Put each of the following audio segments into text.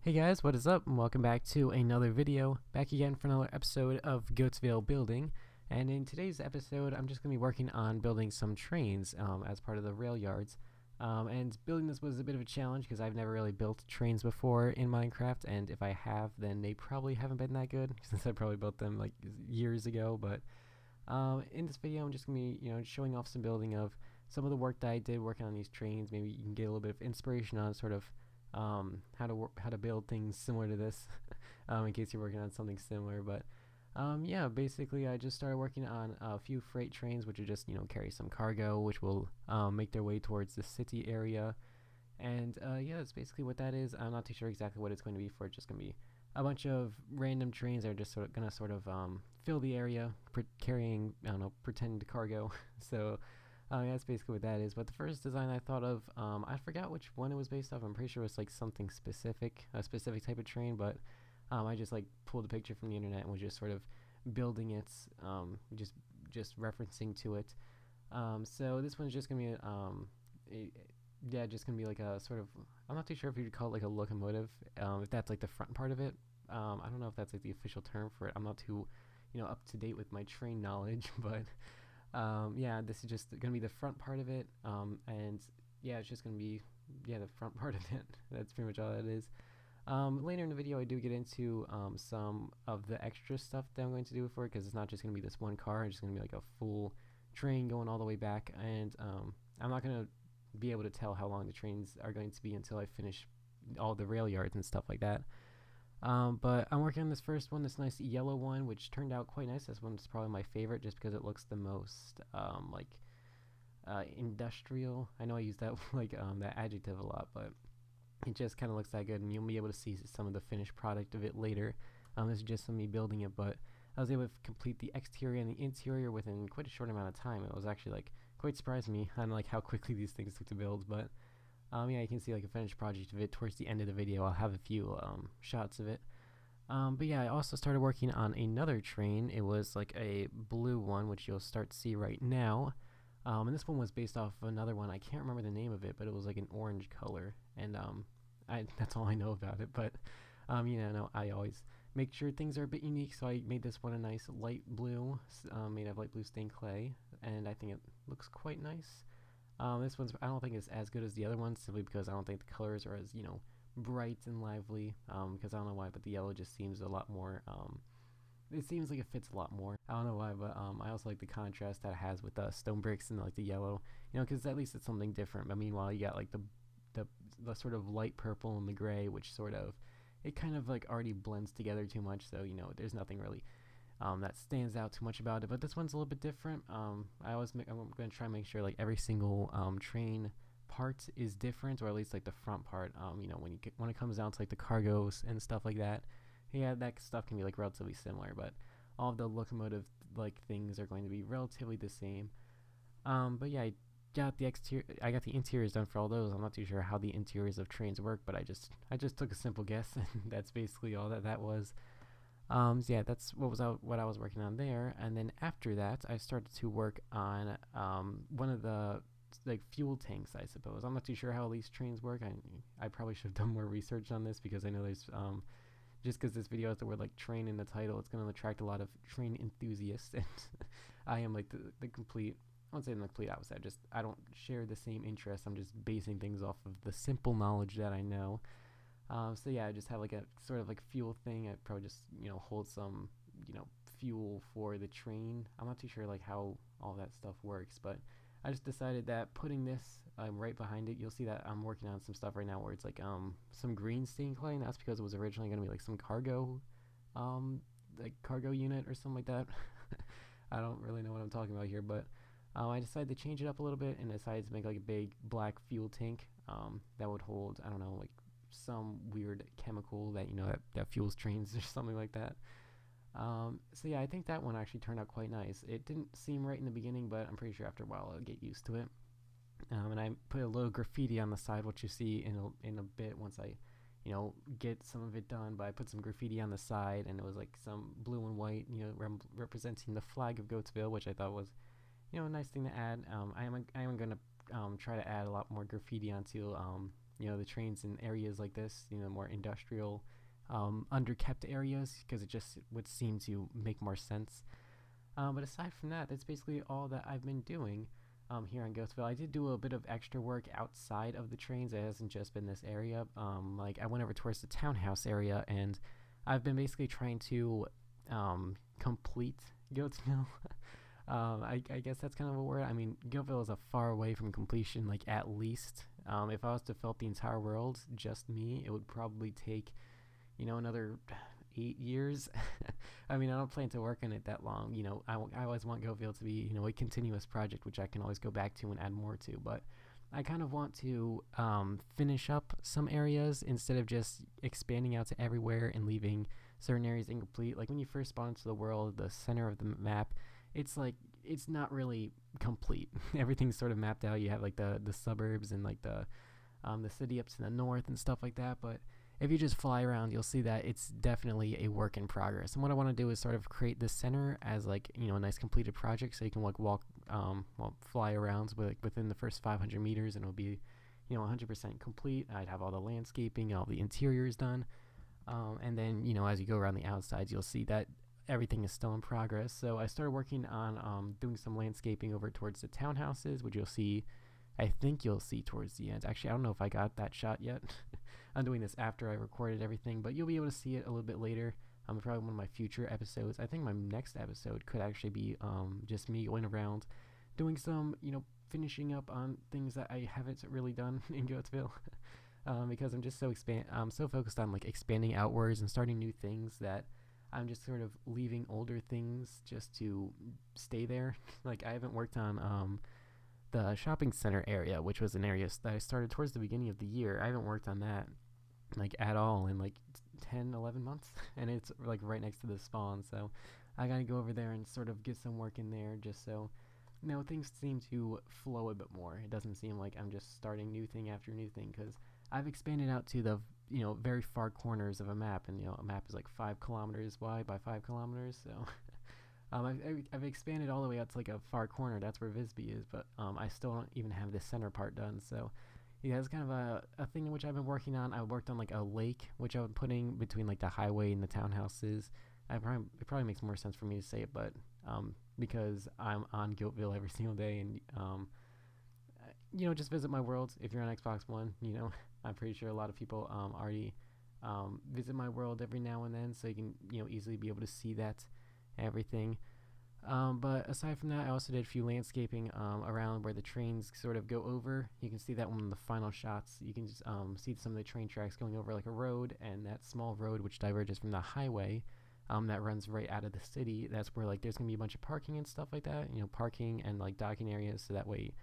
Hey guys, what is up? And welcome back to another video. Back again for another episode of Goattville Building. And in today's episode, I'm just going to be working on building some trains as part of the rail yards. And building this was a bit of a challenge because I've never really built trains before in Minecraft. And if I have, then they probably haven't been that good since I probably built them like years ago. But in this video, I'm just going to be showing off some building of some of the work that I did working on these trains. Maybe you can get a little bit of inspiration on sort of how to build things similar to this, in case you're working on something similar. But yeah, basically I just started working on a few freight trains, which are just carry some cargo, which will make their way towards the city area. And yeah, that's basically what that is. I'm not too sure exactly what it's going to be for. It's just going to be a bunch of random trains that are just going to sort of fill the area, carrying, I don't know, pretend cargo. So yeah, that's basically what that is. But the first design I thought of, I forgot which one it was based off. I'm pretty sure it was like something specific, a specific type of train. But I just like pulled a picture from the internet and was just sort of building it, just referencing to it. So this one's just gonna be yeah, just gonna be like a sort of, I'm not too sure if you'd call it like a locomotive, if that's like the front part of it. I don't know if that's like the official term for it. I'm not too up to date with my train knowledge, but yeah, this is just gonna be the front part of it, and yeah, it's just gonna be the front part of it. That's pretty much all that is. Later in the video, I do get into some of the extra stuff that I'm going to do for it, because it's not just gonna be this one car. It's just gonna be like a full train going all the way back, and I'm not gonna be able to tell how long the trains are going to be until I finish all the rail yards and stuff like that. But I'm working on this first one, this nice yellow one, which turned out quite nice. This one's probably my favorite just because it looks the most industrial. I know I use that that adjective a lot, but it just kind of looks that good, and you'll be able to see some of the finished product of it later. This is just me building it, but I was able to complete the exterior and the interior within quite a short amount of time. It was actually like quite surprised me on like how quickly these things took to build, but yeah, you can see like a finished project of it towards the end of the video. I'll have a few shots of it. But yeah, I also started working on another train. It was like a blue one, which you'll start to see right now. And this one was based off of another one. I can't remember the name of it, but it was like an orange color. And that's all I know about it. But no, I always make sure things are a bit unique. So I made this one a nice light blue, made of light blue stained clay, and I think it looks quite nice. This one's, I don't think it's as good as the other ones, simply because I don't think the colors are as bright and lively. Because I don't know why, but the yellow just seems a lot more. It seems like it fits a lot more. I don't know why, but I also like the contrast that it has with the stone bricks and like the yellow. Because at least it's something different. But meanwhile, you got like the sort of light purple and the gray, which sort of, it kind of like already blends together too much. So there's nothing really that stands out too much about it. But this one's a little bit different. I'm going to try and make sure like every single train part is different, or at least like the front part. When it comes down to like the cargoes and stuff like that, yeah, that stuff can be like relatively similar, but all of the locomotive like things are going to be relatively the same. But yeah, I got the interiors done for all those. I'm not too sure how the interiors of trains work, but I just took a simple guess, and that's basically all that was. So yeah, that's what I was working on there. And then after that, I started to work on one of the like fuel tanks, I suppose. I'm not too sure how these trains work. I probably should have done more research on this, because I know there's just because this video has the word like train in the title, it's going to attract a lot of train enthusiasts, and I am like the complete, I won't say the complete opposite. I don't share the same interests. I'm just basing things off of the simple knowledge that I know. So yeah, I just have like a sort of like fuel thing. I probably just hold some fuel for the train. I'm not too sure like how all that stuff works, but I just decided that putting this right behind it, you'll see that I'm working on some stuff right now where it's like some green stained clay, and that's because it was originally going to be like some cargo cargo unit or something like that. I don't really know what I'm talking about here, but I decided to change it up a little bit and decided to make like a big black fuel tank that would hold, I don't know, like some weird chemical that that fuels trains or something like that. So yeah, I think that one actually turned out quite nice. It didn't seem right in the beginning, but I'm pretty sure after a while I'll get used to it. And I put a little graffiti on the side, what you see in a bit once I get some of it done. But I put some graffiti on the side, and it was like some blue and white, representing the flag of Goattville, which I thought was a nice thing to add. I am going to try to add a lot more graffiti onto the trains in areas like this, more industrial, underkept areas, because it just would seem to make more sense. But aside from that, that's basically all that I've been doing here in Goattville. I did do a bit of extra work outside of the trains. It hasn't just been this area. Like I went over towards the townhouse area, and I've been basically trying to complete Goattville. I guess that's kind of a word. I mean, Goattville is a far away from completion, like at least. If I was to fill up the entire world, just me, it would probably take, another 8 years. I mean, I don't plan to work on it that long. I always want Goattville to be, a continuous project, which I can always go back to and add more to. But I kind of want to finish up some areas instead of just expanding out to everywhere and leaving certain areas incomplete. Like when you first spawn into the world, the center of the map, it's like it's not really complete. Everything's sort of mapped out. You have like the suburbs and like the city up to the north and stuff like that. But if you just fly around, you'll see that it's definitely a work in progress. And what I want to do is sort of create this center as like a nice completed project, so you can like fly around within the first 500 meters, and it'll be 100% complete. I'd have all the landscaping, all the interiors done, and then as you go around the outsides, you'll see that everything is still in progress. So I started working on doing some landscaping over towards the townhouses, which I think you'll see towards the end. Actually, I don't know if I got that shot yet. I'm doing this after I recorded everything, but you'll be able to see it a little bit later. Probably one of my future episodes. I think my next episode could actually be just me going around doing some, finishing up on things that I haven't really done in Goattville. Because I'm just I'm so focused on like expanding outwards and starting new things that I'm just sort of leaving older things just to stay there. Like I haven't worked on the shopping center area, which was an area that I started towards the beginning of the year. I haven't worked on that like at all in like 10-11 months, and it's like right next to the spawn, so I gotta go over there and sort of get some work in there, just so things seem to flow a bit more. It doesn't seem like I'm just starting new thing after new thing, because I've expanded out to the very far corners of a map, and a map is like 5 kilometers wide by 5 kilometers, so I've expanded all the way out to like a far corner. That's where Visby is, but I still don't even have the center part done. So yeah, it's kind of a thing which I've been working on. I worked on like a lake, which I'm putting between like the highway and the townhouses. It probably makes more sense for me to say it, but because I'm on Goattville every single day, and just visit my world. If you're on Xbox One, I'm pretty sure a lot of people already visit my world every now and then, so you can easily be able to see that everything. But aside from that, I also did a few landscaping around where the trains sort of go over. You can see that one in the final shots. You can just see some of the train tracks going over like a road, and that small road which diverges from the highway that runs right out of the city. That's where like there's gonna be a bunch of parking and stuff like that. Parking and like docking areas, so that way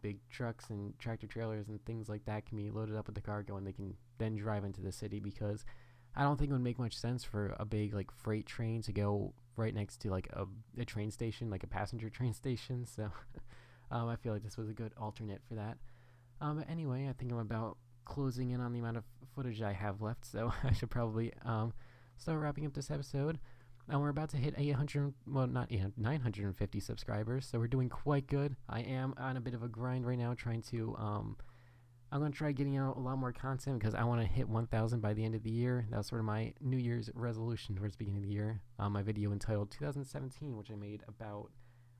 big trucks and tractor trailers and things like that can be loaded up with the cargo, and they can then drive into the city, because I don't think it would make much sense for a big like freight train to go right next to like a train station, like a passenger train station. So I feel like this was a good alternate for that. But anyway, I think I'm about closing in on the amount of footage I have left, so I should probably start wrapping up this episode. We're about to hit 950 subscribers, so we're doing quite good. I am on a bit of a grind right now, trying to I'm going to try getting out a lot more content, because I want to hit 1,000 by the end of the year. That was sort of my New Year's resolution towards the beginning of the year. My video entitled 2017, which I made about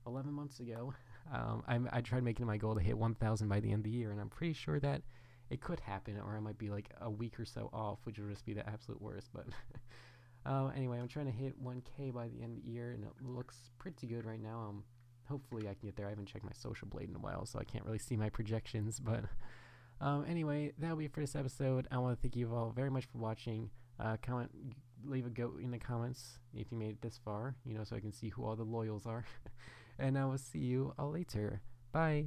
11 months ago. I tried making it my goal to hit 1,000 by the end of the year, and I'm pretty sure that it could happen, or I might be like a week or so off, which would just be the absolute worst. But anyway, I'm trying to hit 1K by the end of the year, and it looks pretty good right now. Hopefully I can get there. I haven't checked my social blade in a while, so I can't really see my projections, but anyway, that'll be it for this episode. I want to thank you all very much for watching. Leave a goat in the comments if you made it this far, so I can see who all the loyals are. And I will see you all later. Bye.